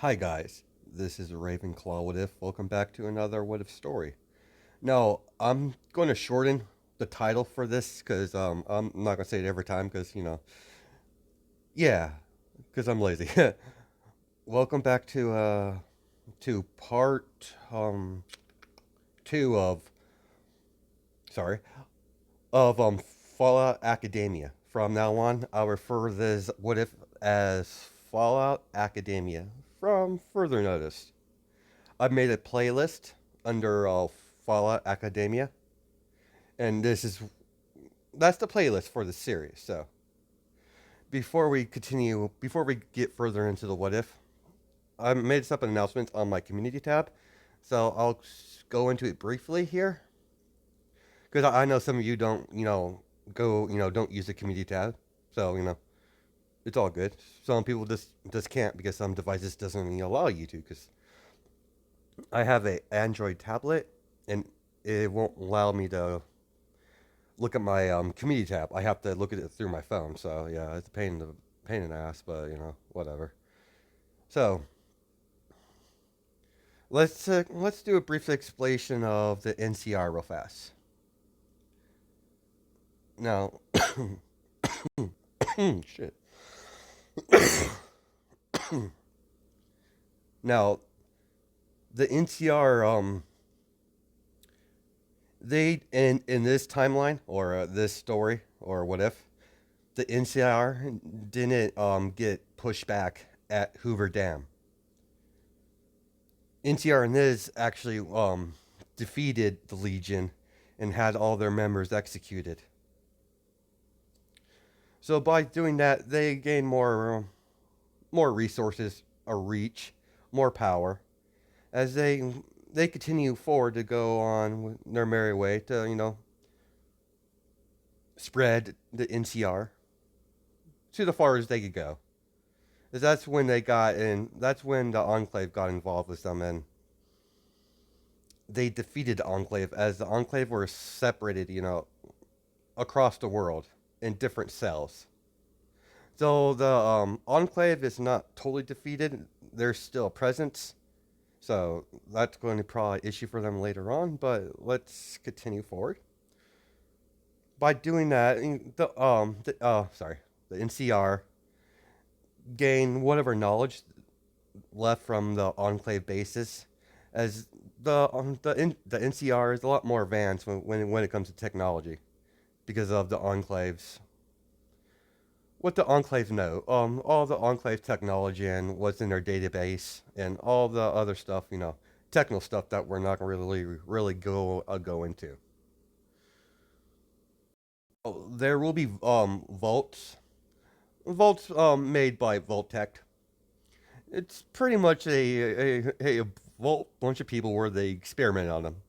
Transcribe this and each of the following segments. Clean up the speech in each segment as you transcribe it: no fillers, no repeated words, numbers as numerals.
Hi guys, this is Ravenclaw What If. Welcome back to another What If story. Now, I'm going to shorten the title for this because I'm not going to say it every time because, yeah, because I'm lazy. Welcome back to part 2 of, sorry, of Fallout Academia. From now on, I'll refer to this What If as Fallout Academia from further notice. I've made a playlist under Fallout Academia, and that's the playlist for the series. So before we get further into the what if, I made some announcements on my community tab. So I'll go into it briefly here because I know some of you don't, don't use the community tab. So it's all good. Some people just can't because some devices doesn't allow you to. Because I have a Android tablet and it won't allow me to look at my community tab. I have to look at it through my phone. So yeah, it's a pain in the ass, but whatever. So let's do a brief explanation of the NCR real fast. Now, shit. Now the NCR they in this timeline or this story or what if the NCR didn't get pushed back at Hoover Dam. NCR and Niz actually defeated the Legion and had all their members executed. So by doing that, they gained more resources, a reach, more power as they continue forward to go on their merry way to spread the NCR to the far as they could go. 'Cause that's when they got in. That's when the Enclave got involved with them, and they defeated the Enclave as the Enclave were separated, across the world in different cells. So the Enclave is not totally defeated. There's still a presence. So that's going to be probably an issue for them later on. But let's continue forward. By doing that, the NCR gain whatever knowledge left from the Enclave bases, as the NCR is a lot more advanced when it comes to technology because of the Enclaves. What the Enclaves know, all the Enclave technology and what's in their database and all the other stuff, technical stuff that we're not gonna really go into. Oh, there will be vaults made by Vault-Tec. It's pretty much a vault bunch of people where they experiment on them.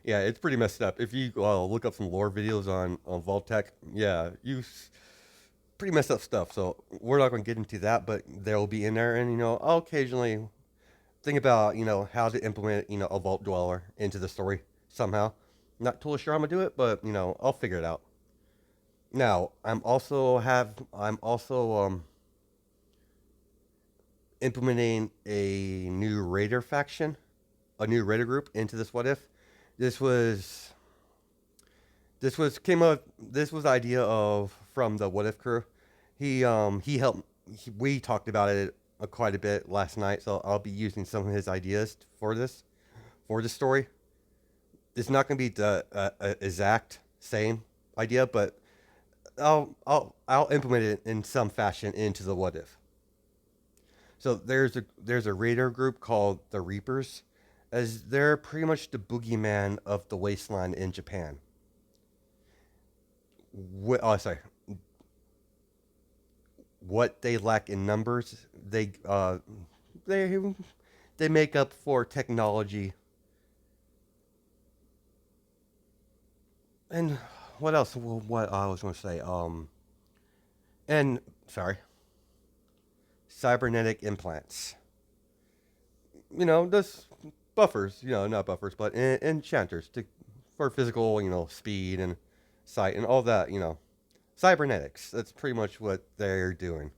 Yeah, it's pretty messed up. If you look up some lore videos on Vault-Tec, yeah, pretty messed up stuff. So we're not going to get into that, but they'll be in there, and I'll occasionally think about how to implement a vault dweller into the story somehow. Not totally sure I'm gonna do it, but I'll figure it out. Now I'm also implementing a new raider faction, a new raider group into this what if. This was this was idea of from the what if crew. He helped. We talked about it quite a bit last night, so I'll be using some of his ideas for this story. It's not going to be the exact same idea, but I'll implement it in some fashion into the what if. So there's a raider group called the Reapers, as they're pretty much the boogeyman of the wasteland in Japan. Sorry, what they lack in numbers, they they make up for technology. And what else? What I was going to say? And sorry, cybernetic implants. Just buffers. Not buffers, but enchanters for physical, speed and sight and all that. Cybernetics. That's pretty much what they're doing.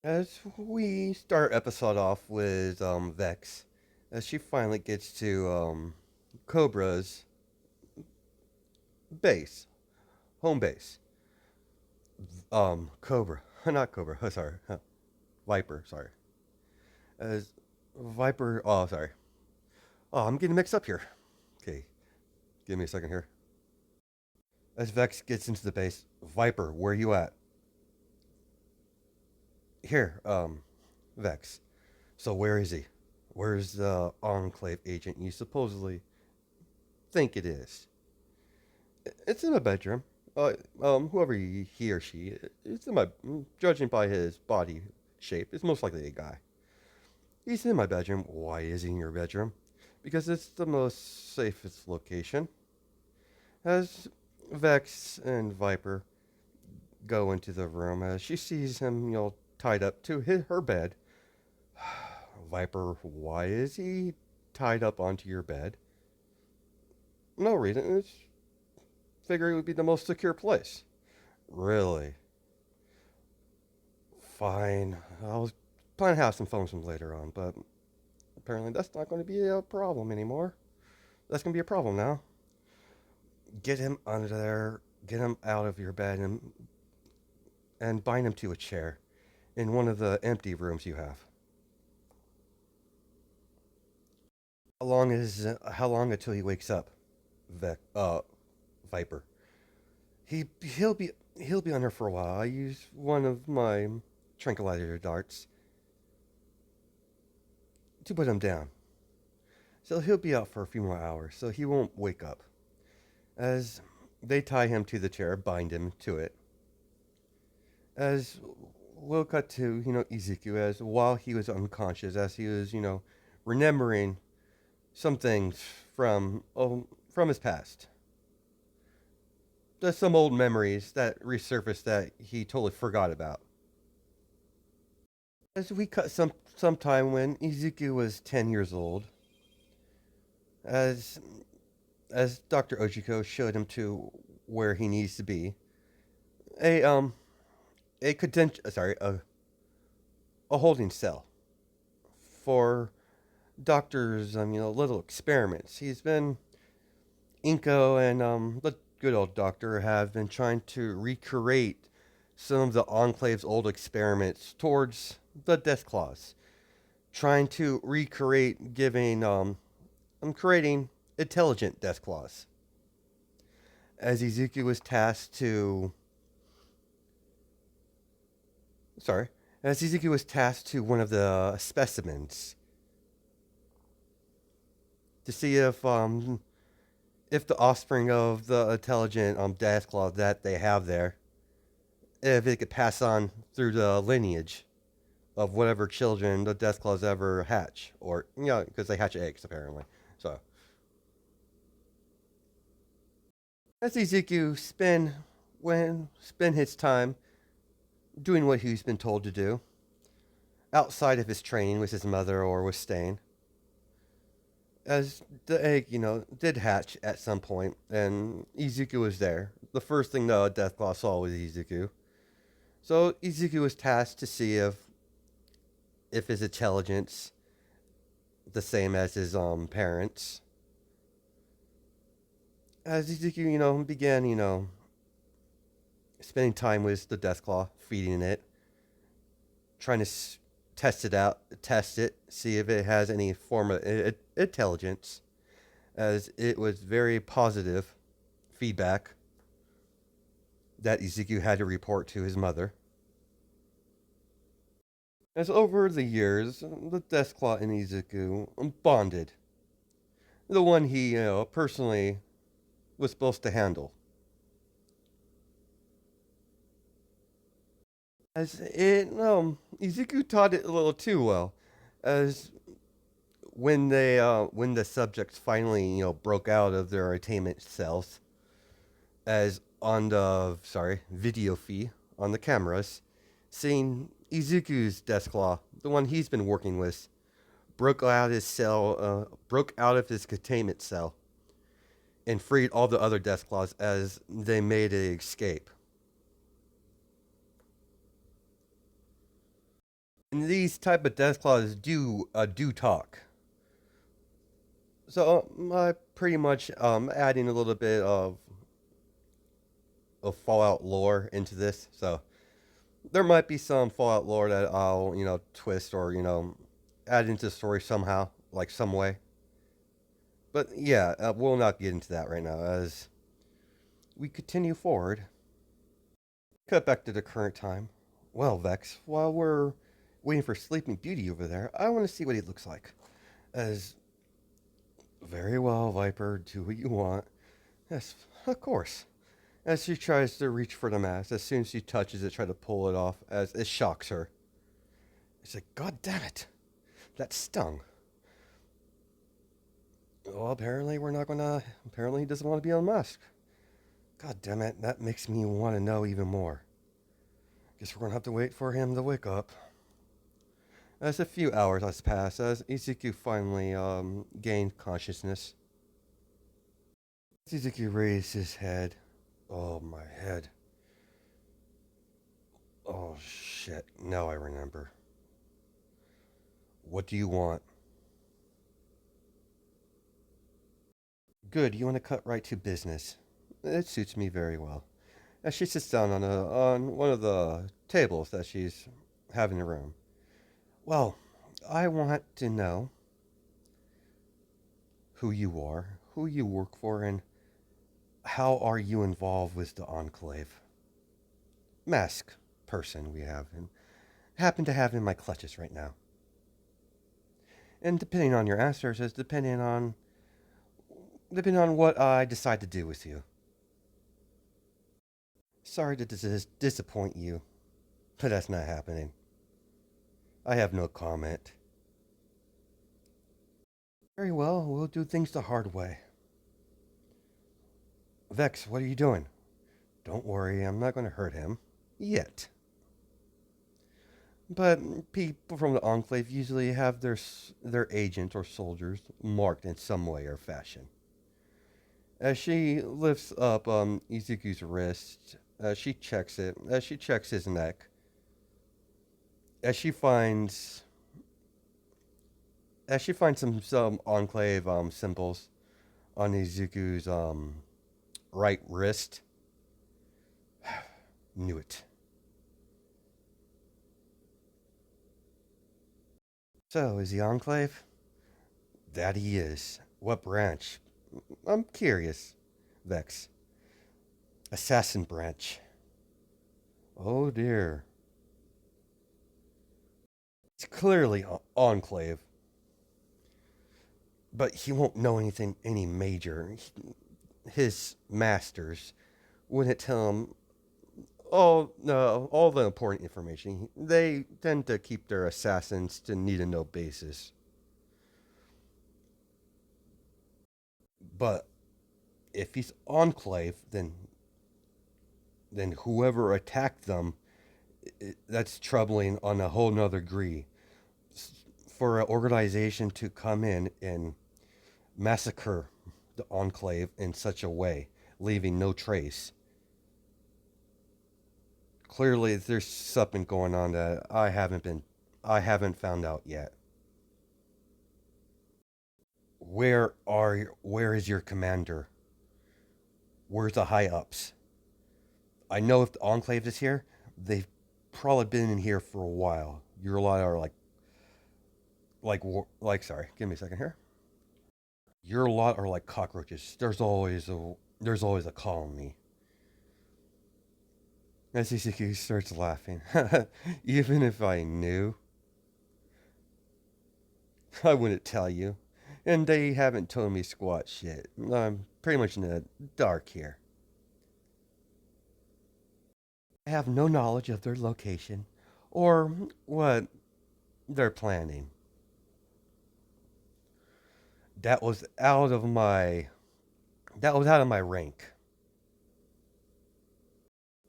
As we start episode off with Vex, as she finally gets to Cobra's base, home base. Cobra, not Cobra. Sorry, Viper. Sorry, as Viper. Oh, sorry. Oh, I'm getting mixed up here. Okay, give me a second here. As Vex gets into the base, Viper, where you at? Here, Vex. So where is he? Where's the Enclave agent you supposedly think it is? It's in my bedroom. Whoever he or she, it's in my. Judging by his body shape, it's most likely a guy. He's in my bedroom. Why is he in your bedroom? Because it's the most safest location. As Vex and Viper go into the room, as she sees him, tied up to her bed. Viper, why is he tied up onto your bed? No reason. It's figure it would be the most secure place. Really? Fine. I was planning to have some fun with him later on, but apparently that's not going to be a problem anymore. That's going to be a problem now. Get him under there, get him out of your bed, and bind him to a chair in one of the empty rooms you have. How long until he wakes up? Viper. He'll be on there for a while. I use one of my tranquilizer darts to put him down. So he'll be out for a few more hours, so he won't wake up. As they tie him to the chair, bind him to it. As we'll cut to, Ezekiel as while he was unconscious, as he was, remembering some things from his past. Just some old memories that resurfaced that he totally forgot about. As we cut some time when Ezekiel was 10 years old, as as Dr. Ojiko showed him to where he needs to be, a a a holding cell for doctors little experiments. He's been Inko and the good old doctor have been trying to recreate some of the Enclave's old experiments towards the Death Claws, trying to recreate giving I'm creating intelligent Death Claws. As Ezekiel was tasked to sorry, as Ezekiel was tasked to one of the specimens to see if the offspring of the intelligent Death Claw that they have there, if it could pass on through the lineage of whatever children the Death Claws ever hatch, or because they hatch eggs apparently. So as Ezekiel spend his time doing what he's been told to do outside of his training with his mother or with Stain, as the egg, did hatch at some point, and Ezekiel was there. The first thing the Deathclaw saw was Ezekiel. So Ezekiel was tasked to see if his intelligence the same as his parents. As Ezekiel, began, spending time with the Deathclaw, feeding it, trying to test it, see if it has any form of intelligence, as it was very positive feedback that Ezekiel had to report to his mother. As over the years, the Deathclaw and Ezekiel bonded. The one he, personally was supposed to handle. As Ezekiel taught it a little too well, as when the subjects finally broke out of their attainment cells, as on the video feed on the cameras, seeing Izuku's Deathclaw, the one he's been working with, broke out of his containment cell, and freed all the other Deathclaws as they made an escape. And these type of death claws do talk. So I pretty much adding a little bit of Fallout lore into this. So there might be some Fallout lore that I'll twist or add into the story somehow, like some way. But yeah, we'll not get into that right now as we continue forward. Cut back to the current time. Well, Vex, while we're waiting for Sleeping Beauty over there, I want to see what he looks like. As very well, Viper, do what you want. Yes, of course. As she tries to reach for the mask, as soon as she touches it, try to pull it off, as it shocks her. It's like, God damn it, that stung. Well, apparently we're not gonna. Apparently he doesn't want to be unmasked. God damn it, that makes me want to know even more. Guess we're gonna have to wait for him to wake up. As a few hours has passed, as Izuku finally gained consciousness, Izuku raised his head. Oh, my head. Oh, shit. Now I remember. What do you want? Good, you want to cut right to business. It suits me very well. As she sits down on one of the tables that she's having in the room. Well, I want to know who you are, who you work for, and how are you involved with the Enclave? Mask person we have and happen to have in my clutches right now. And depending on your answers is depending on what I decide to do with you. Sorry to disappoint you, but that's not happening. I have no comment. Very well, we'll do things the hard way. Vex, what are you doing? Don't worry, I'm not going to hurt him. Yet. But people from the Enclave usually have their agents or soldiers marked in some way or fashion. As she lifts up Izuku's wrist, as she checks it, as she checks his neck, as she finds some Enclave symbols on Izuku's right wrist. Knew it. So, is he Enclave? That he is. What branch? I'm curious. Vex. Assassin branch. Oh dear. It's clearly Enclave. But he won't know any major. His masters wouldn't tell him all the important information. They tend to keep their assassins to need to know basis. But if he's Enclave, then whoever attacked them, that's troubling on a whole nother degree. For an organization to come in and massacre the Enclave in such a way, leaving no trace. Clearly, there's something going on that I haven't found out yet. Where is your commander? Where's the high ups? I know if the Enclave is here, they've probably been in here for a while. Your lot are sorry, give me a second here. Your lot are like cockroaches. There's always a colony. As Isiki starts laughing. Even if I knew, I wouldn't tell you. And they haven't told me squat shit. I'm pretty much in the dark here. I have no knowledge of their location or what they're planning. That was out of my rank.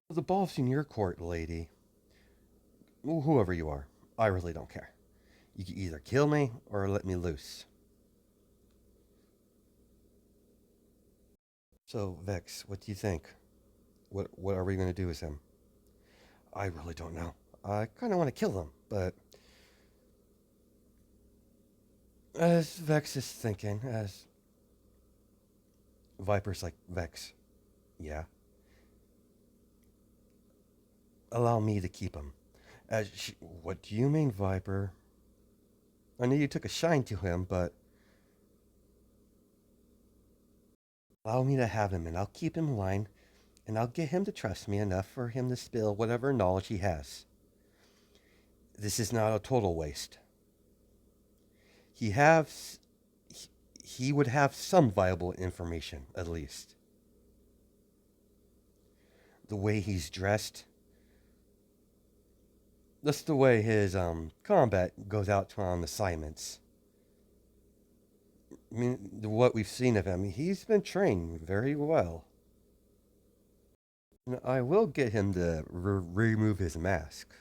The ball's in your court, lady. Whoever you are, I really don't care. You can either kill me or let me loose. So, Vex, what do you think? What are we going to do with him? I really don't know. I kind of want to kill him, but As Vex is thinking, as Viper's like, Vex, yeah, allow me to keep him. What do you mean, Viper? I know you took a shine to him, but allow me to have him, and I'll keep him in line, and I'll get him to trust me enough for him to spill whatever knowledge he has. This is not a total waste. He has, he would have some viable information, at least. The way he's dressed, just the way his combat goes out to on assignments. I mean, what we've seen of him, he's been trained very well. I will get him to remove his mask.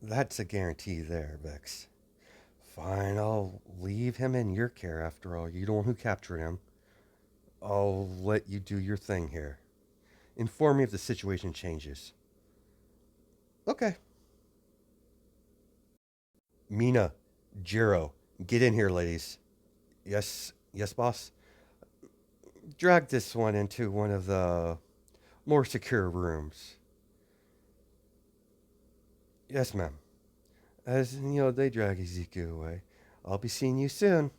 That's a guarantee there, Vex. Fine, I'll leave him in your care after all. You're the one who captured him. I'll let you do your thing here. Inform me if the situation changes. Okay. Mina, Jiro, get in here, ladies. Yes, yes, boss. Drag this one into one of the more secure rooms. Yes, ma'am. As you know, they drag Ezekiel away. I'll be seeing you soon.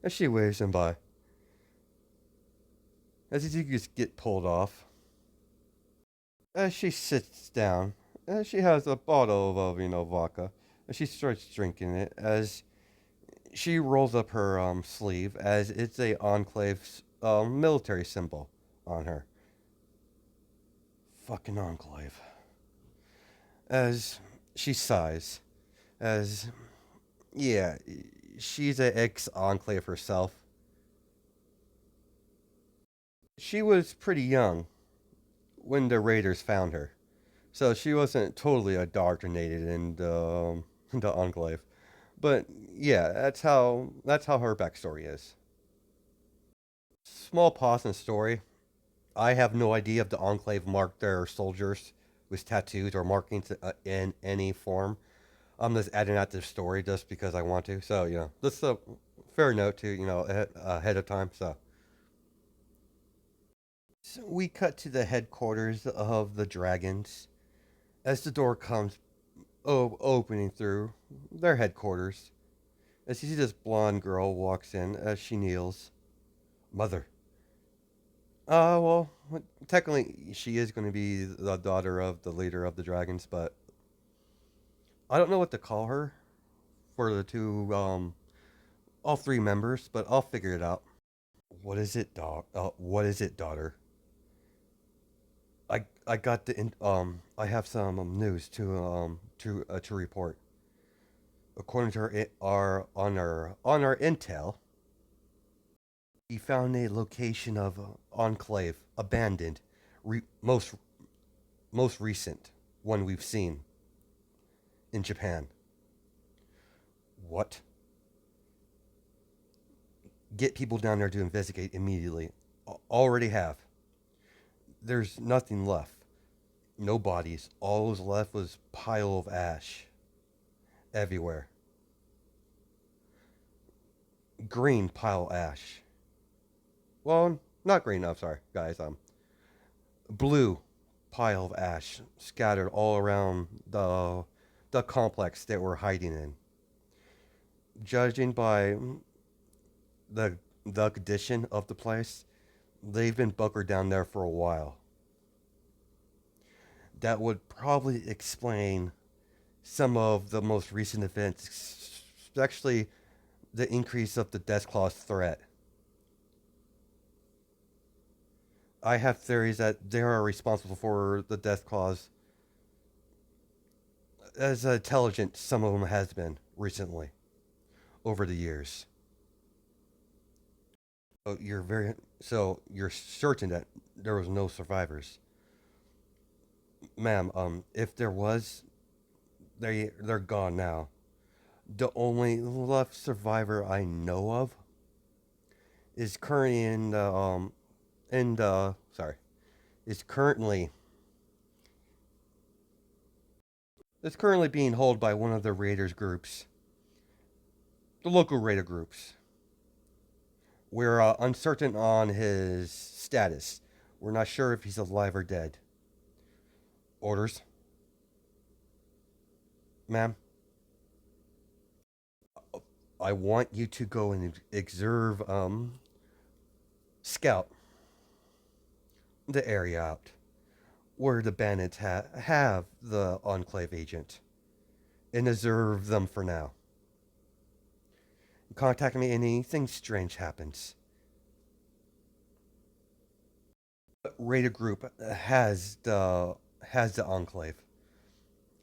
As she waves him by. As Ezekiel get pulled off, as she sits down, as she has a bottle of vodka, as she starts drinking it, as she rolls up her sleeve, as it's a Enclave military symbol on her. Fucking Enclave. As she sighs, as yeah, she's an ex-Enclave herself. She was pretty young when the Raiders found her, so she wasn't totally indoctrinated in the Enclave. But yeah, that's how her backstory is. Small pause in the story. I have no idea if the Enclave marked their soldiers with tattoos or markings in any form. I'm just adding that to the story just because I want to. So this is a fair note to ahead of time. So we cut to the headquarters of the dragons as the door comes opening through their headquarters. As you see this blonde girl walks in as she kneels. Mother. Well, technically she is going to be the daughter of the leader of the dragons, but I don't know what to call her for the two, all three members, but I'll figure it out. What is it, dog? What is it, daughter? I got I have some news to report. According to our intel, he found a location of Enclave abandoned, re- most most recent one we've seen in Japan. What? Get people down there to investigate immediately. Already have. There's nothing left. No bodies. All was left was pile of ash everywhere. Green pile ash. Well, not green. I'm sorry, guys. Blue pile of ash scattered all around the complex that we're hiding in. Judging by the the condition of the place, they've been bunkered down there for a while. That would probably explain some of the most recent events, especially the increase of the Death Claw's threat. I have theories that they are responsible for the Death Claws, as intelligent some of them has been recently over the years. So you're certain that there was no survivors, ma'am. If there was, they're gone now. The only left survivor I know of is currently in the sorry is currently is currently being held by one of the Raiders groups. the local raider groups. We're uncertain on his status. We're not sure if he's alive or dead. Orders, ma'am. I want you to go and observe, scout the area out where the bandits have the Enclave agent and observe them for now. Contact me anything strange happens. Raider group has the Enclave.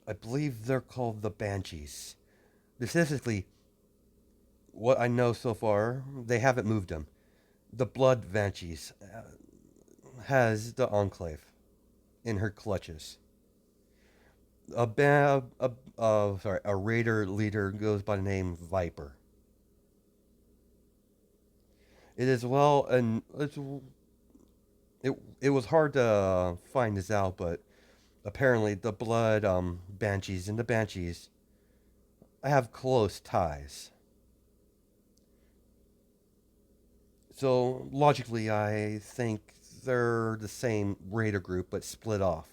I believe they're called the Banshees. Specifically, what I know so far, they haven't moved them. The Blood Banshees has the Enclave in her clutches. A raider leader goes by the name Viper. It is well, and it was hard to find this out, but apparently the Blood Banshees and the Banshees have close ties. So logically, I think they're the same raider group but split off.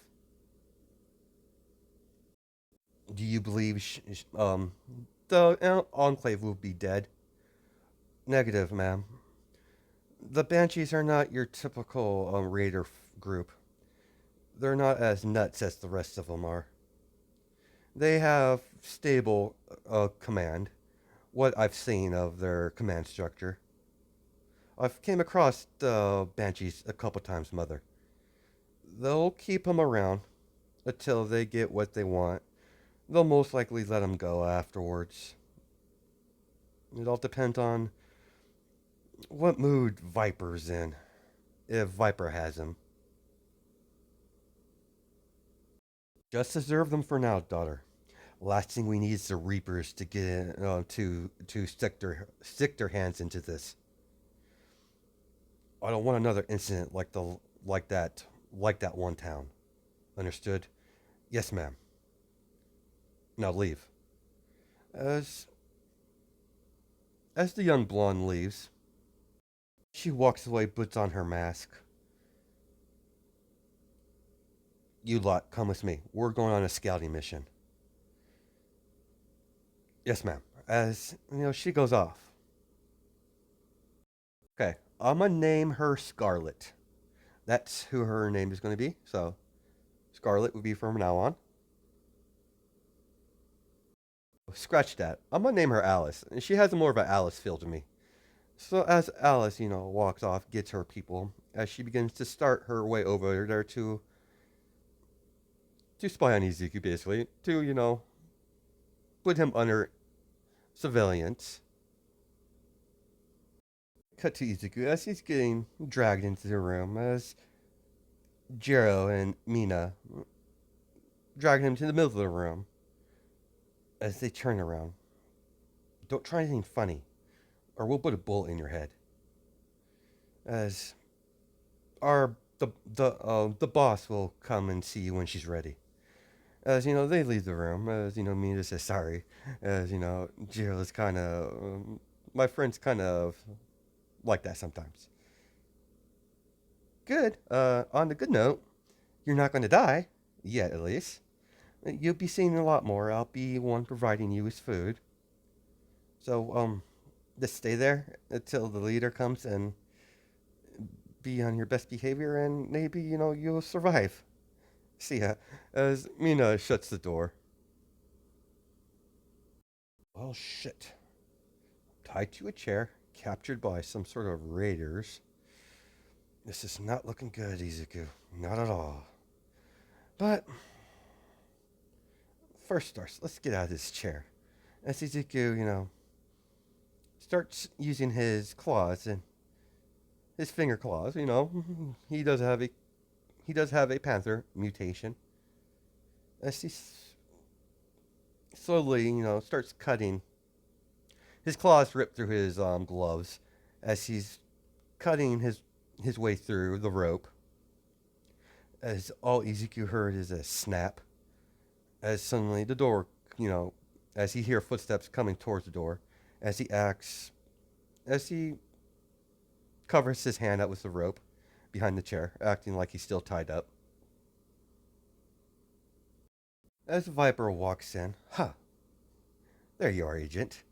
Do you believe the Enclave will be dead? Negative, ma'am. The Banshees are not your typical raider group. They're not as nuts as the rest of them are. They have stable command. What I've seen of their command structure. I've came across the Banshees a couple times, Mother. They'll keep them around until they get what they want. They'll most likely let them go afterwards. It all depends on what mood Viper's in, if Viper has him. Just observe them for now, daughter. Last thing we need is the Reapers to get in, to stick their hands into this. I don't want another incident like that one town. Understood? Yes, ma'am. Now leave. As as the young blonde leaves, she walks away, puts on her mask. You lot, come with me. We're going on a scouting mission. Yes, ma'am. As she goes off. Okay, I'm gonna name her Scarlet. That's who her name is going to be. So, Scarlet would be from now on. Scratch that. I'm gonna name her Alice. And she has more of an Alice feel to me. So as Alice, walks off, gets her people, as she begins to start her way over there to spy on Ezekiel, basically, to put him under surveillance. Cut to Ezekiel as he's getting dragged into the room as Jero and Mina drag him to the middle of the room as they turn around. Don't try anything funny, or we'll put a bullet in your head. As our the boss will come and see you when she's ready. As they leave the room. As Mina says sorry. As Jill is kind of my friend's kind of like that sometimes. Good. On the good note, you're not going to die yet, at least. You'll be seeing a lot more. I'll be one providing you with food. So just stay there until the leader comes and be on your best behavior, and maybe you'll survive. See ya. As Mina shuts the door. Oh shit. Tied to a chair, captured by some sort of raiders. This is not looking good, Izuku. Not at all. But first starts, let's get out of this chair. As Izuku, starts using his claws and his finger claws, he does have a panther mutation. As he slowly, starts cutting. His claws rip through his gloves as he's cutting his way through the rope. As all Izuku heard is a snap. As suddenly the door, as he hears footsteps coming towards the door, as as he covers his hand up with the rope behind the chair, acting like he's still tied up. As Viper walks in, huh, there you are, Agent.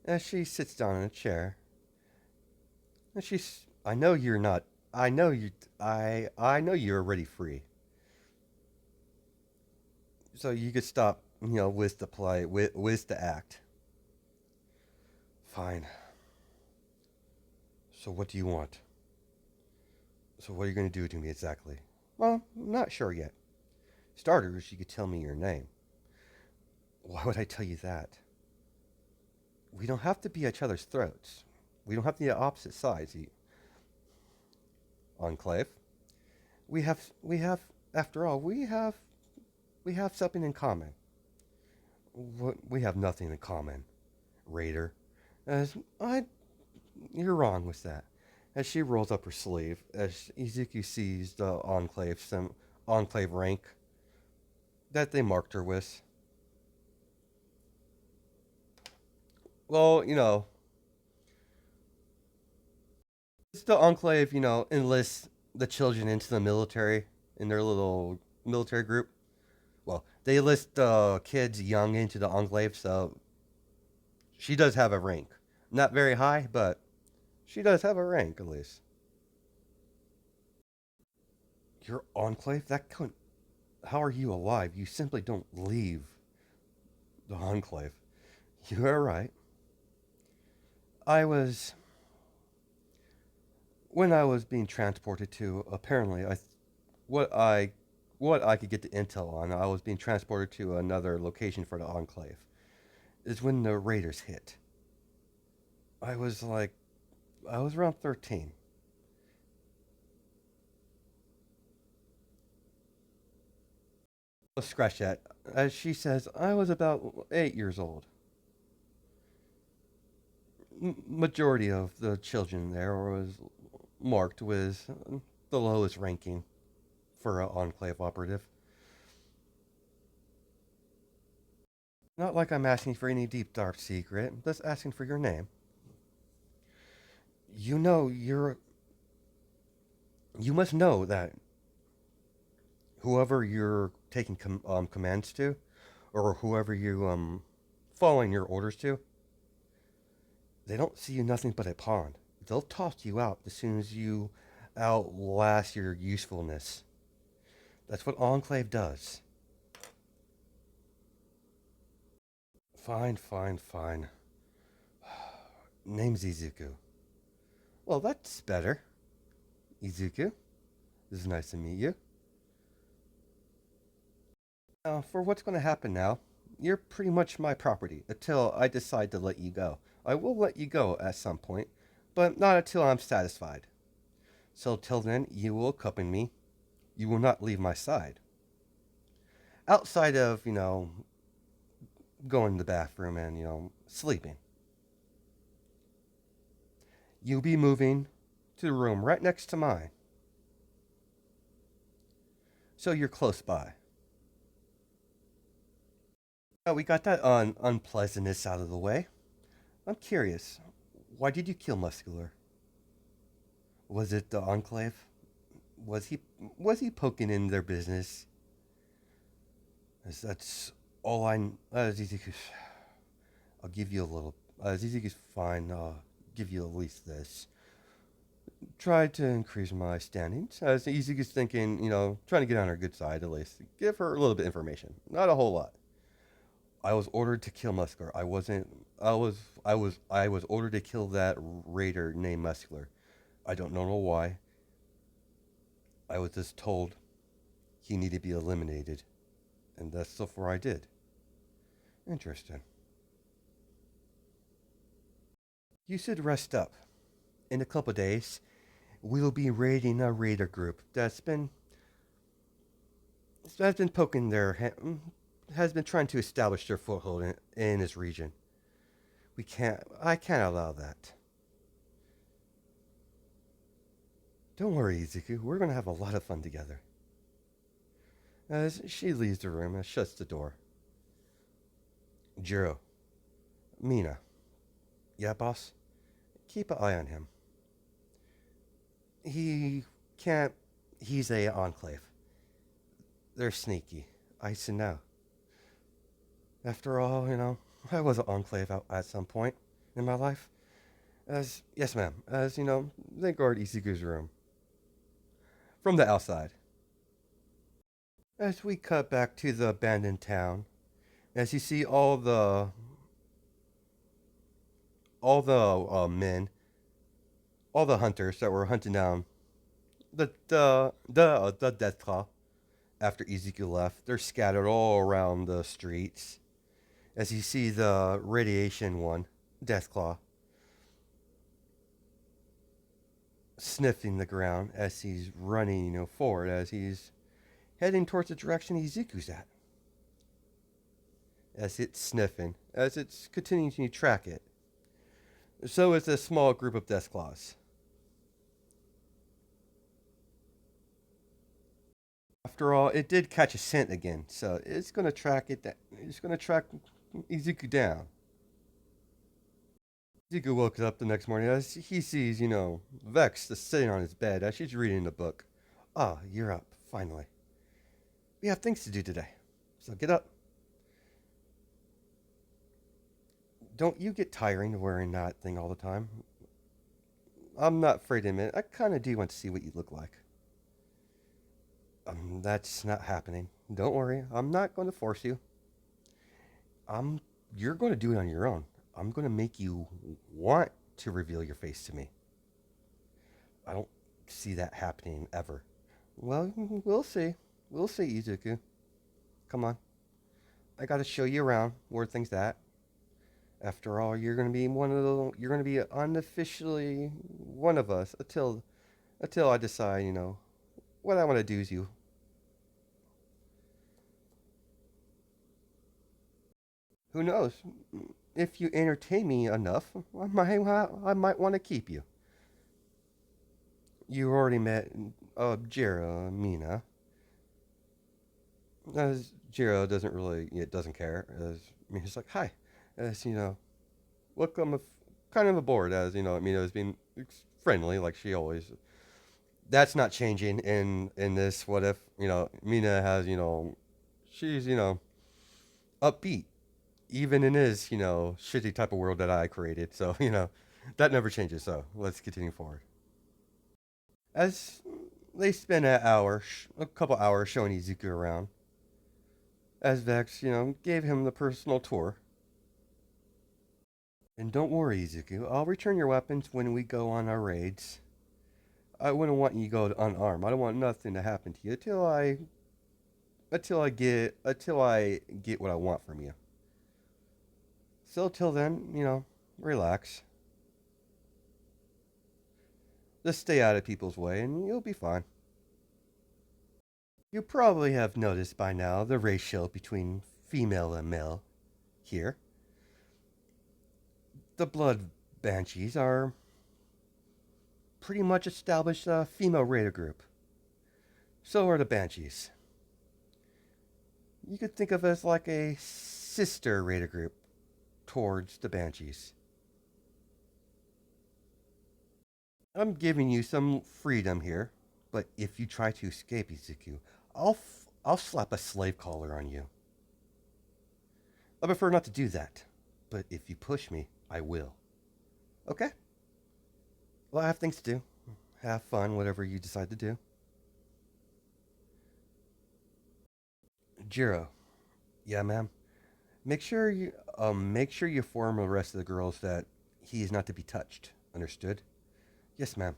As she sits down in a chair, and I know you're not, I know you, I know you're already free. So you could stop, with the play, with the act. Fine. So what do you want? So what are you going to do to me exactly? Well, I'm not sure yet. Starters, you could tell me your name. Why would I tell you that? We don't have to be at each other's throats. We don't have to be at opposite sides. Enclave. After all, we have something in common. We have nothing in common, Raider. As I, you're wrong with that. As she rolls up her sleeve, as Izuku sees the Enclave rank that they marked her with. Well, the Enclave, enlists the children into the military in their little military group. Well, they enlist the kids young into the Enclave, so she does have a rank. Not very high, but she does have a rank at least. Your Enclave? How are you alive? You simply don't leave the Enclave. You are right. I was when I was being transported to apparently what I what I could get the intel on, I was being transported to another location for the Enclave. Is when the Raiders hit. I was like I was around 13. Let's scratch that. As she says, I was about 8 years old. Majority of the children there was marked with the lowest ranking for an Enclave operative. Not like I'm asking for any deep dark secret, just asking for your name. You know, you must know that whoever you're taking commands to, or whoever you following your orders to, they don't see you nothing but a pawn. They'll toss you out as soon as you outlast your usefulness. That's what Enclave does. Fine, fine, fine. Name's Izuku. Well, that's better. Izuku, this is nice to meet you. Now, for what's going to happen now, you're pretty much my property until I decide to let you go. I will let you go at some point, but not until I'm satisfied. So till then, you will accompany me. You will not leave my side. Outside of, going to the bathroom and, sleeping. You'll be moving to the room right next to mine. So you're close by. Now we got that unpleasantness out of the way. I'm curious, why did you kill Muscular? Was it the Enclave? Was he was he poking in their business? That's all I. I'll give you a little. Ziziku's fine. I'll give you at least this. Try to increase my standings. Ziziku's thinking, trying to get on her good side at least. Give her a little bit of information, not a whole lot. I was ordered to kill Muscular. I wasn't. I was ordered to kill that raider named Muscular. I don't know why. I was just told he needed to be eliminated, and that's so far I did. Interesting. You should rest up. In a couple of days, we'll be raiding a raider group that's been poking has been trying to establish their foothold in this region. I can't allow that. Don't worry, Izuku. We're gonna have a lot of fun together. As she leaves the room and shuts the door. Jiro, Mina, Yeah, boss. Keep an eye on him. He can't. He's a enclave. They're sneaky. I should know. After all, I was an enclave out at some point in my life. As yes, ma'am. As they guard Isiku's room from the outside. As we cut back to the abandoned town, as you see all the men, all the hunters that were hunting down the death claw after Ezekiel left, they're scattered all around the streets. As you see the radiation one, death claw, sniffing the ground as he's running, forward as he's heading towards the direction Ezeku's at. As it's sniffing, as it's continuing to track it. So is a small group of death claws. After all, it did catch a scent again, so it's gonna track it. It's gonna track Izuku down. Izuku woke up the next morning as he sees, Vex just sitting on his bed as she's reading the book. Ah, you're up, finally. We have things to do today, so get up. Don't you get tiring of wearing that thing all the time? I'm not afraid to admit, I kind of do want to see what you look like. That's not happening. Don't worry, I'm not going to force you. I'm. You're going to do it on your own. I'm going to make you want to reveal your face to me. I don't see that happening ever. Well, we'll see. We'll see, Izuku. Come on. I got to show you around where things at. After all, you're going to be you're going to be unofficially one of us until I decide, what I want to do is you. Who knows? If you entertain me enough, I might want to keep you. You already met Jiro Mina. As Jiro doesn't really, it doesn't care. As Mina's like, hi. As welcome. Kind of aboard. As Mina is being friendly, like she always. That's not changing in this. What if Mina has she's upbeat even in his shitty type of world that I created. So that never changes. So let's continue forward. As they spend a couple hours showing Izuku around, as Vex, gave him the personal tour. And don't worry, Izuku, I'll return your weapons when we go on our raids. I wouldn't want you to go unarmed. I don't want nothing to happen to you until I get what I want from you. So till then, relax. Just stay out of people's way and you'll be fine. You probably have noticed by now the ratio between female and male here. The blood banshees are pretty much established female raider group. So are the banshees. You could think of it as like a sister raider group towards the banshees. I'm giving you some freedom here, but if you try to escape, Izuku, I'll slap a slave collar on you. I prefer not to do that, but if you push me, I will. Okay? Well, I have things to do. Have fun, whatever you decide to do. Jiro, yeah, ma'am. Make sure you inform the rest of the girls that he is not to be touched. Understood? Yes, ma'am.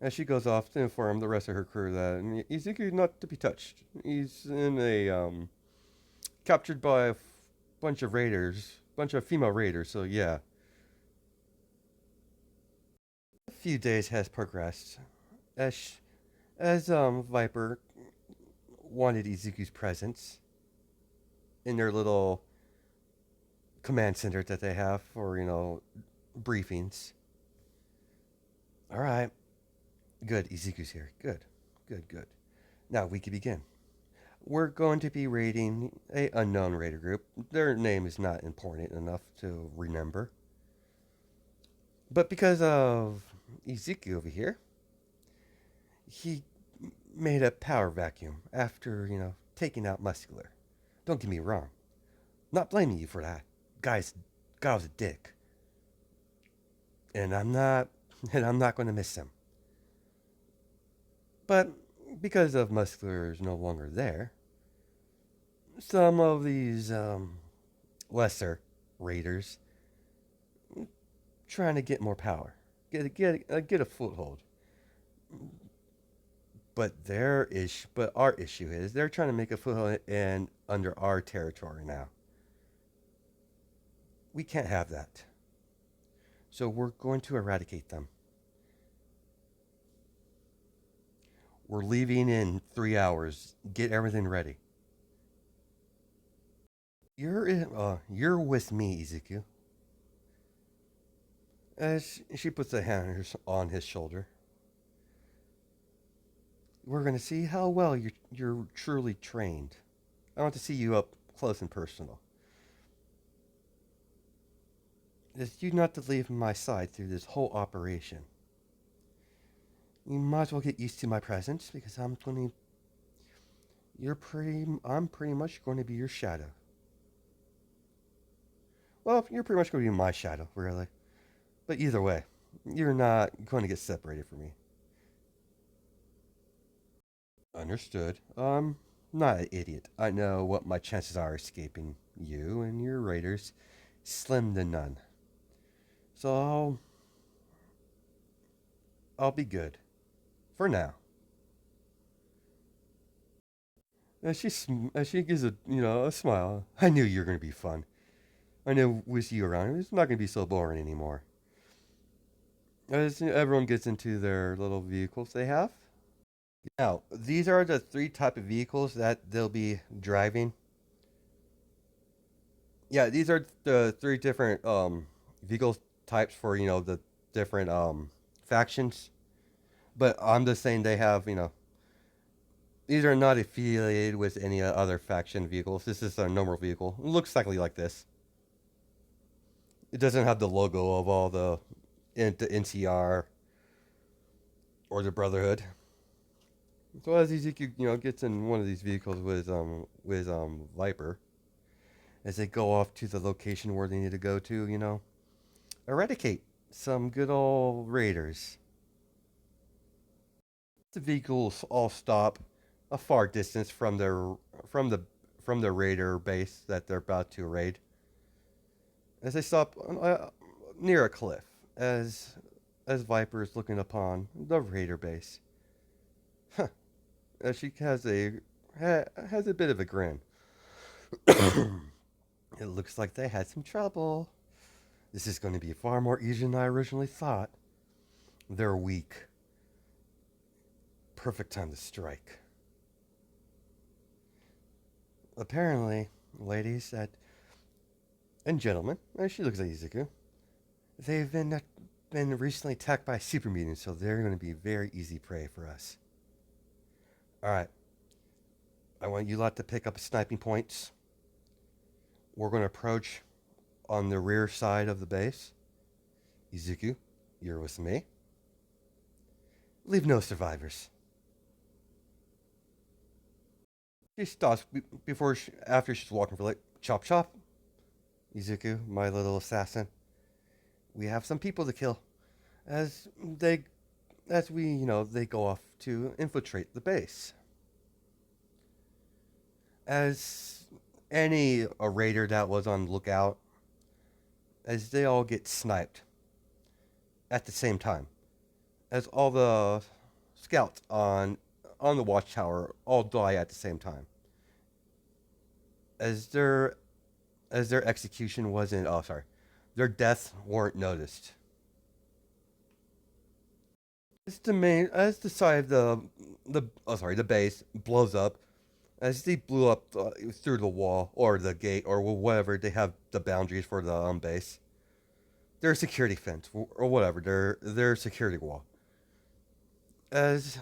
And she goes off to inform the rest of her crew that Izuku is not to be touched. He's in a captured by a bunch of raiders, bunch of female raiders. So yeah, a few days has progressed as Viper wanted Izuku's presence in their little command center that they have for briefings. All right, good. Izuku's here. Good, good, good. Now we can begin. We're going to be raiding a unknown raider group. Their name is not important enough to remember. But because of Ezekiel over here, he made a power vacuum after, taking out Muscular. Don't get me wrong. Not blaming you for that. Guy's guy was a dick. And I'm not and I'm not gonna miss him. But because of Muscular is no longer there, some of these lesser raiders trying to get more power, get a foothold. But our issue is they're trying to make a foothold in under our territory now. We can't have that. So we're going to eradicate them. We're leaving in 3 hours. Get everything ready. You're with me, Ezekiel. As she puts a hand on his shoulder, we're going to see how well you're truly trained. I want to see you up close and personal. It's you not to leave my side through this whole operation. You might as well get used to my presence because I'm pretty much going to be your shadow. Well, you're pretty much going to be my shadow, really. But either way, you're not going to get separated from me. Understood. Not an idiot. I know what my chances are escaping you and your raiders. Slim to none. So I'll be good. For now. As she gives a smile. I knew you were gonna be fun. I knew with you around, it's not gonna be so boring anymore. As everyone gets into their little vehicles they have. Now, these are the three type of vehicles that they'll be driving. Yeah, these are the three different vehicle types for the different factions. But I'm just saying they have these are not affiliated with any other faction vehicles. This is a normal vehicle. It looks exactly like this. It doesn't have the logo of all the NCR or the Brotherhood. So as Ezekiel, gets in one of these vehicles with Viper, as they go off to the location where they need to go to, eradicate some good old raiders. The vehicles all stop a far distance from the from the raider base that they're about to raid. As they stop near a cliff, as Viper is looking upon the raider base. Huh. As she has a bit of a grin. It looks like they had some trouble. This is going to be far more easy than I originally thought. They're weak. Perfect time to strike. Apparently, ladies and gentlemen, as she looks at Izuku, they've been recently attacked by super mutants, so they're going to be very easy prey for us. All right, I want you lot to pick up sniping points. We're going to approach on the rear side of the base. Izuku, you're with me. Leave no survivors. She stops after she's walking for like chop chop. Izuku, my little assassin. We have some people to kill. As they, as we, they go off to infiltrate the base. As any a raider that was on lookout, as they all get sniped at the same time, as all the scouts on the watchtower all die at the same time, as their execution wasn't. Oh, sorry, their deaths weren't noticed. As the side of the base blows up, as they blew up through the wall or the gate or whatever they have the boundaries for the base, their security fence or whatever their security wall. As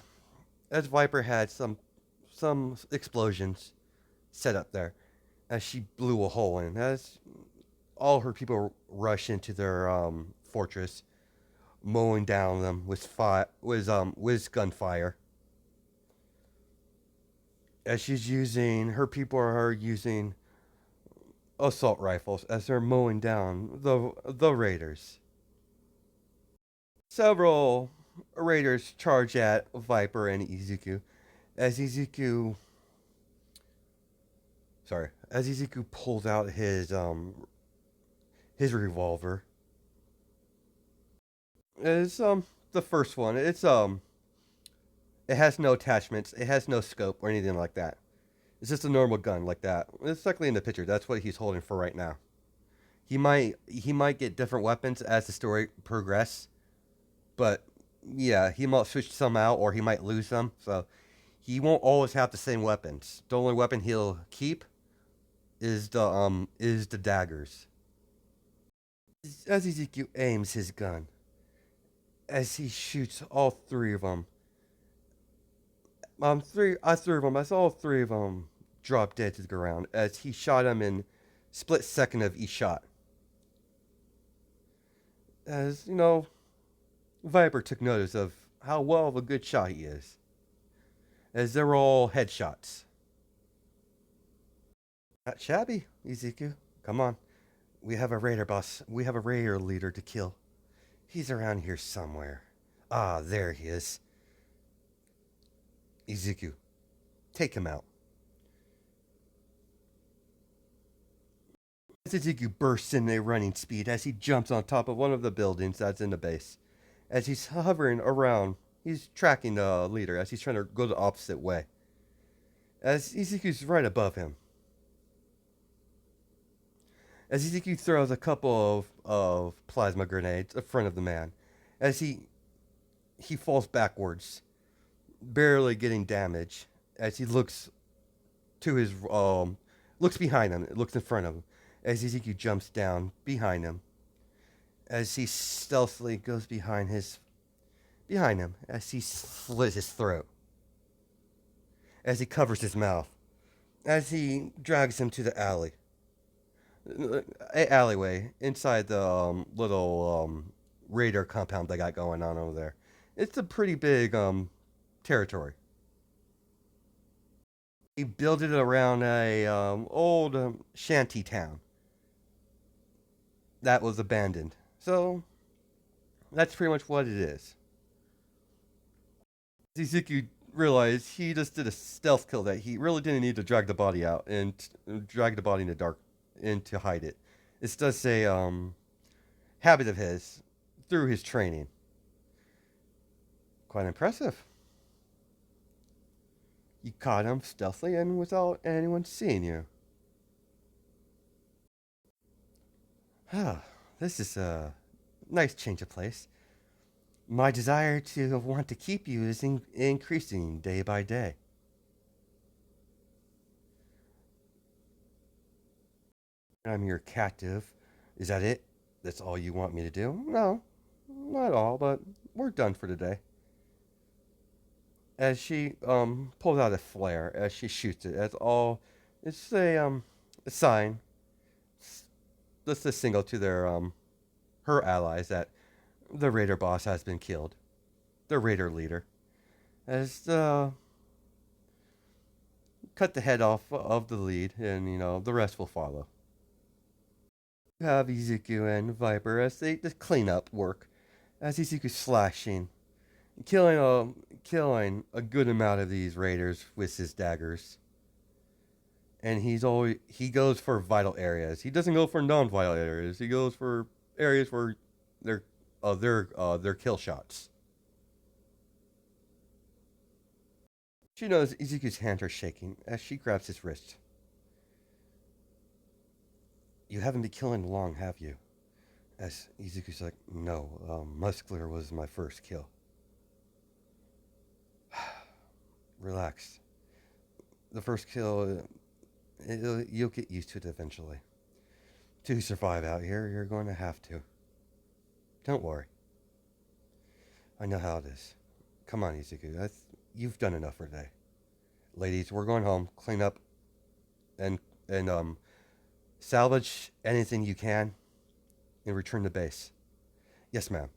as Viper had some explosions set up there, as she blew a hole in, as all her people rush into their fortress, mowing down them with gunfire. As she's using, her people are using assault rifles as they're mowing down the raiders. Several raiders charge at Viper and Izuku as Izuku pulls out his revolver. It's the first one. It has no attachments. It has no scope or anything like that. It's just a normal gun like that. It's likely in the picture. That's what he's holding for right now. He might get different weapons as the story progresses, but yeah, he might switch some out or he might lose them. So he won't always have the same weapons. The only weapon he'll keep is the daggers. As Ezekiel aims his gun, as he shoots all three of them, three of them. I saw all three of them drop dead to the ground as he shot them in split second of each shot. As you know, Viper took notice of how well of a good shot he is, as they were all headshots. Not shabby, Ezekiel. Come on, we have a raider boss. We have a raider leader to kill. He's around here somewhere. Ah, there he is. Ezekiel, take him out. As Ezekiel bursts in a running speed as he jumps on top of one of the buildings that's in the base. As he's hovering around, he's tracking the leader as he's trying to go the opposite way. As Ezekiel's right above him. As Ezekiel throws a couple of plasma grenades in front of the man. As he falls backwards, barely getting damage. As he looks to his looks behind him, looks in front of him. As Ezekiel jumps down behind him. As he stealthily goes behind him as he slits his throat, as he covers his mouth, as he drags him to the alleyway inside the little raider compound they got going on over there. It's a pretty big territory. He built it around a old shanty town that was abandoned. So that's pretty much what it is. Izuku realized he just did a stealth kill that he really didn't need to drag the body out and drag the body in the dark and to hide it. It's just a habit of his through his training. Quite impressive. You caught him stealthily and without anyone seeing you. Ah, this is a nice change of place. My desire to want to keep you is increasing day by day. I'm your captive. Is that it? That's all you want me to do? No, not all, but we're done for today. As she pulls out a flare, as she shoots it, it's a sign, just a signal to their her allies that the raider boss has been killed, the raider leader. As cut the head off of the lead, and the rest will follow. You have Izuku and Viper as they just clean up work, as Izuku's slashing, killing a good amount of these raiders with his daggers. And he goes for vital areas. He doesn't go for non-vital areas. He goes for areas where they're kill shots. She knows Izuku's hands are shaking as she grabs his wrist. You haven't been killing long, have you? As Izuku's like, no, Muscular was my first kill. Relax. The first kill, you'll get used to it eventually. To survive out here, you're going to have to. Don't worry. I know how it is. Come on, Izuku. You've done enough for today. Ladies, we're going home. Clean up and salvage anything you can and return to base. Yes, ma'am.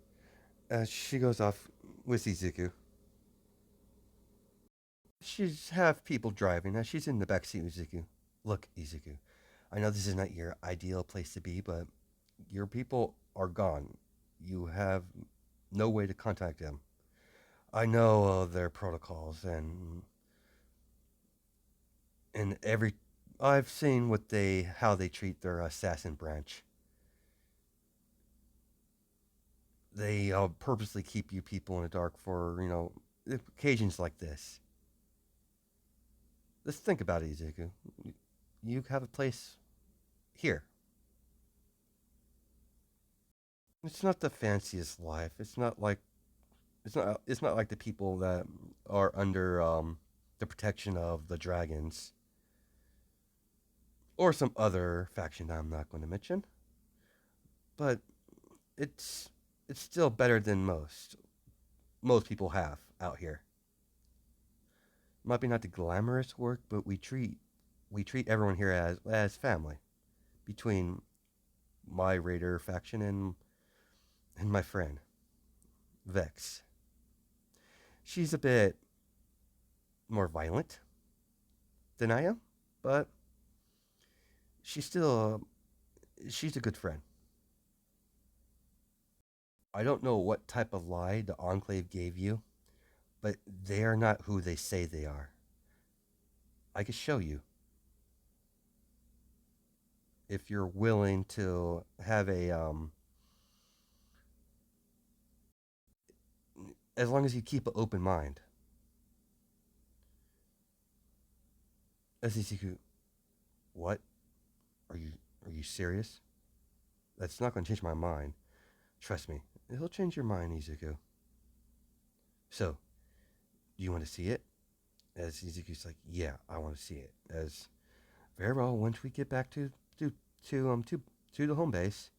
As she goes off with Izuku. She's have people driving as she's in the back seat with Izuku. Look, Izuku, I know this is not your ideal place to be, but your people are gone. You have no way to contact them. I know their protocols and every I've seen what they how they treat their assassin branch. They purposely keep you people in the dark for occasions like this. Let's think about it, Izuku. You have a place here. It's not the fanciest life. It's not like the people that are under the protection of the dragons or some other faction that I'm not going to mention. But it's it's still better than most people have out here. Might be not the glamorous work, but we treat everyone here as family. Between my raider faction and my friend Vex. She's a bit more violent than I am, but she's still she's a good friend. I don't know what type of lie the Enclave gave you, but they are not who they say they are. I can show you if you're willing to have as long as you keep an open mind. Izuku, what? Are you are you serious? That's not going to change my mind. Trust me, it'll change your mind, Izuku. So, do you want to see it? As Izuku's like, yeah, I want to see it. As very well, once we get back to to the home base,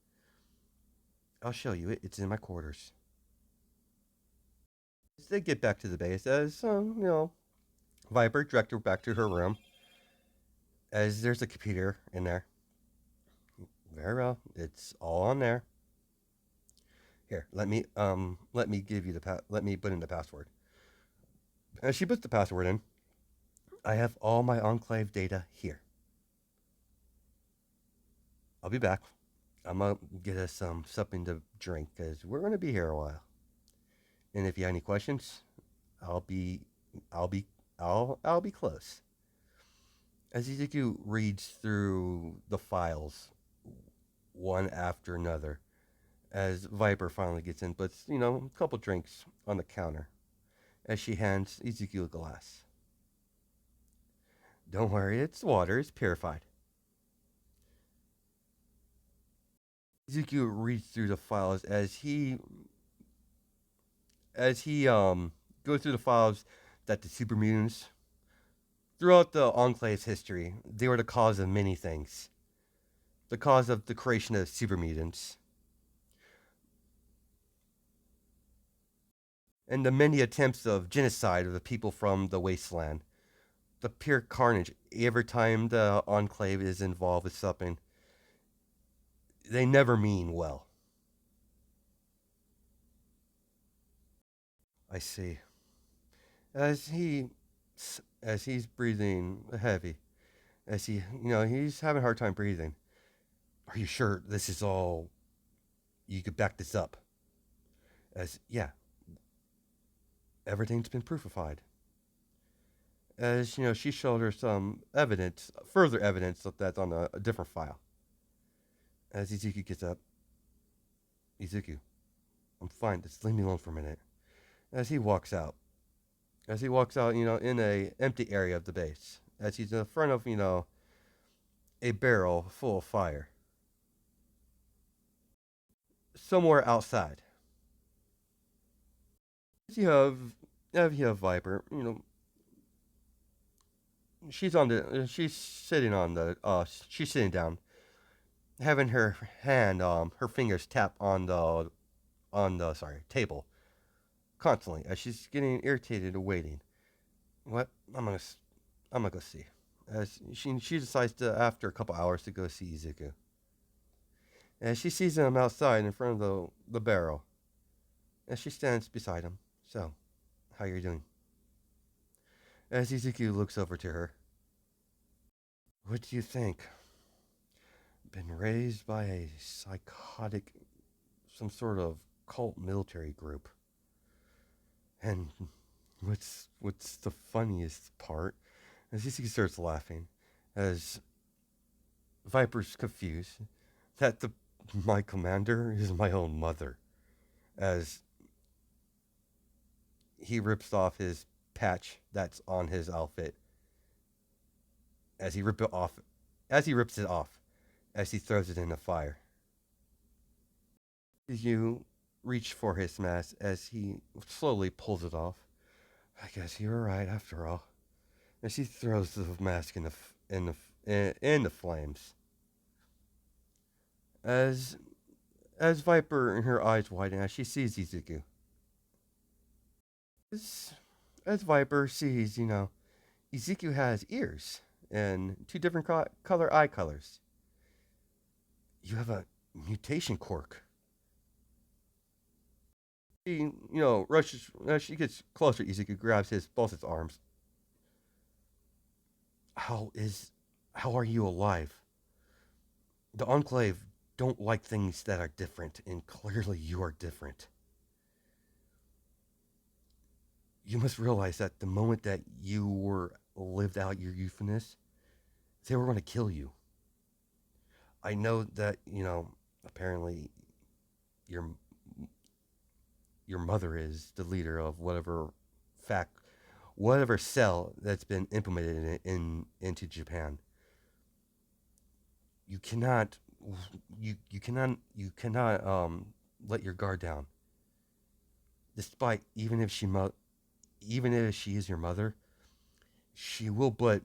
I'll show you it. It's in my quarters. As they get back to the base, as Viper directed her back to her room. As there's a computer in there. Very well, it's all on there. Here, let me give you let me put in the password. As she puts the password in, I have all my enclave data here. I'll be back. I'm gonna get us something to drink because we're gonna be here a while. And if you have any questions, I'll be, I'll be, I'll be close. As Izuku reads through the files one after another, as Viper finally gets in, puts a couple drinks on the counter. As she hands Izuku a glass. Don't worry, it's water. It's purified. Izuku reads through the files as he goes through the files that the super mutants throughout the Enclave's history, they were the cause of many things. The cause of the creation of super mutants and the many attempts of genocide of the people from the wasteland. The pure carnage every time the Enclave is involved with something. They never mean well. I see. As he as he's breathing heavy, as he's having a hard time breathing. Are you sure this is all? You could back this up. As yeah, everything's been proofified. As she showed her some evidence, further evidence that's on a different file. As Izuku gets up, Izuku, I'm fine. Just leave me alone for a minute. As he walks out, in a empty area of the base, as he's in front of a barrel full of fire, somewhere outside. As you have Viper, she's sitting down, having her hand her fingers tap on the table constantly as she's getting irritated and waiting. What? I'm gonna go see. As she decides to, after a couple hours, to go see Izuku. And she sees him outside in front of the barrel. as she stands beside him. So, how you doing? As Izuku looks over to her, what do you think? Been raised by a psychotic, some sort of cult military group. And what's the funniest part? As Izuku starts laughing, as Viper's confused that the my commander is my own mother. As he rips off his patch that's on his outfit, as he rip it off, as he rips it off, as he throws it in the fire. You reach for his mask as he slowly pulls it off. I guess you were right after all. As he throws the mask in the flames. As as Viper and her eyes widen as she sees Izuku. As, as Viper sees, Ezekiel has ears and two different color eye colors. You have a mutation quirk. She, rushes. As she gets closer, Ezekiel grabs both his arms. How is, how are you alive? The Enclave don't like things that are different, and clearly you are different. You must realize that the moment that you were lived out your youthfulness, they were going to kill you. I know that apparently your your mother is the leader of fact whatever cell that's been implemented into Japan. You cannot you cannot let your guard down. Despite even if she is your mother, she will but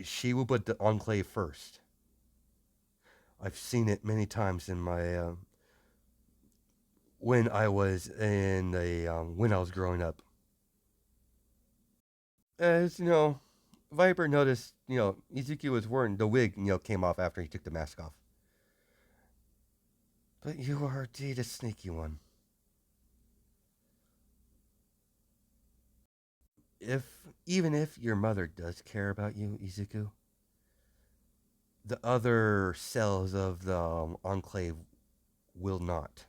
she will put the enclave first. I've seen it many times in my when I was growing up. As Viper noticed, Ezekiel was wearing the wig, came off after he took the mask off. But you are indeed a sneaky one. Even if your mother does care about you, Izuku, the other cells of the Enclave will not.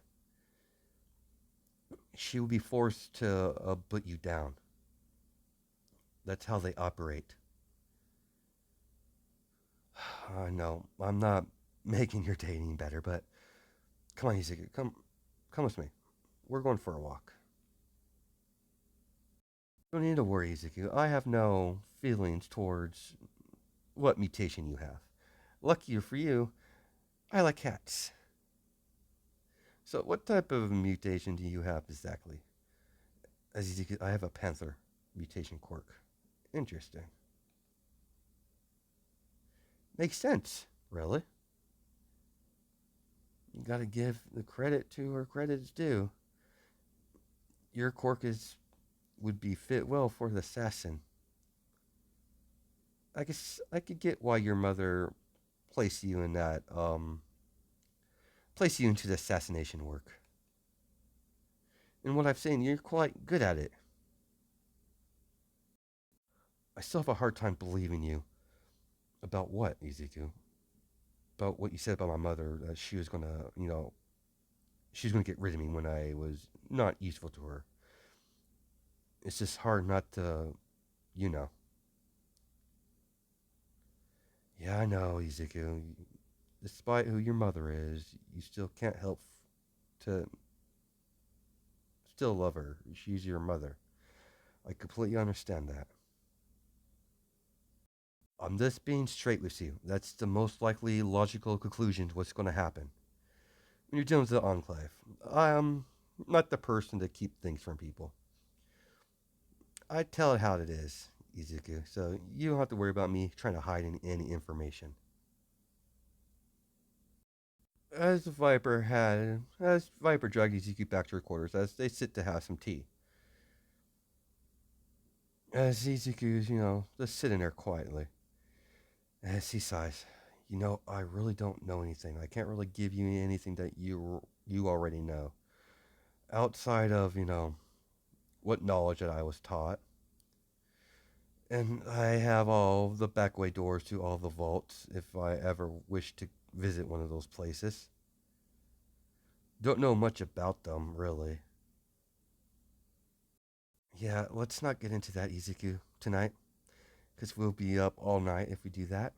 She will be forced to put you down. That's how they operate. I know I'm not making your day any better, but come on, Izuku, come with me. We're going for a walk. You don't need to worry, Izuku. I have no feelings towards what mutation you have. Lucky for you, I like cats. So, what type of mutation do you have exactly? As you can, I have a panther mutation quirk. Interesting. Makes sense. Really? You gotta give the credit to where credit is due. Your quirk would be fit well for the assassin. I guess I could get why your mother placed you in that place you into the assassination work. And what I've seen, you're quite good at it. I still have a hard time believing you. About what, Ezekiel? About what you said about my mother, that she was gonna, she was gonna get rid of me when I was not useful to her. It's just hard not to, you know. Yeah, I know, Ezekiel. Despite who your mother is, you still can't help to still love her. She's your mother. I completely understand that. I'm just being straight with you. That's the most likely logical conclusion to what's going to happen. When you're dealing with the Enclave, I am not the person to keep things from people. I tell it how it is, Izuku, so you don't have to worry about me trying to hide any information. As Viper dragged Izuku back to her quarters, as they sit to have some tea. As Izuku's, just sitting there quietly. As he sighs, I really don't know anything. I can't really give you anything that you already know. outside of, what knowledge that I was taught. And I have all the back way doors to all the vaults if I ever wish to visit one of those places. Don't know much about them, really. Yeah, let's not get into that, Izuku, tonight, because we'll be up all night if we do that.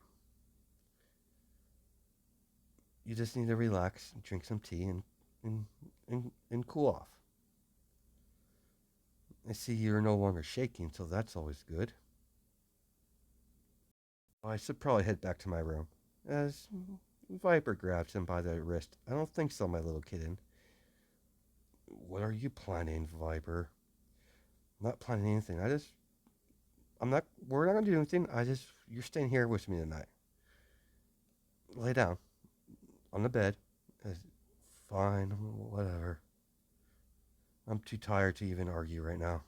You just need to relax, and drink some tea, and, and cool off. I see you're no longer shaking, so that's always good. I should probably head back to my room. As Viper grabs him by the wrist. I don't think so, my little kitten. What are you planning, Viper? I'm not planning anything. I'm not, we're not gonna do anything. You're staying here with me tonight. Lay down on the bed. Fine, whatever. I'm too tired to even argue right now.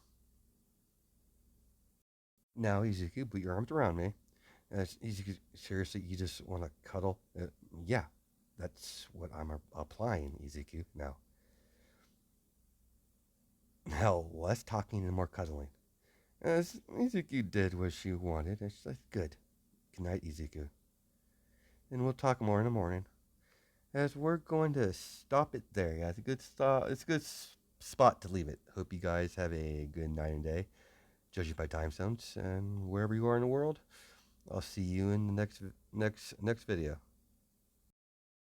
Now, Izuku, put your arms around me. Izuku, seriously, you just want to cuddle? Yeah, that's what I'm applying, Izuku. Now, less talking and more cuddling. As Izuku did what she wanted, it's like, good. Good night, Izuku. And we'll talk more in the morning. As we're going to stop it there. Yeah, it's a good stop. It's a good spot to leave it. Hope you guys have a good night and day, judging by time zones and wherever you are in the world. I'll see you in the next video.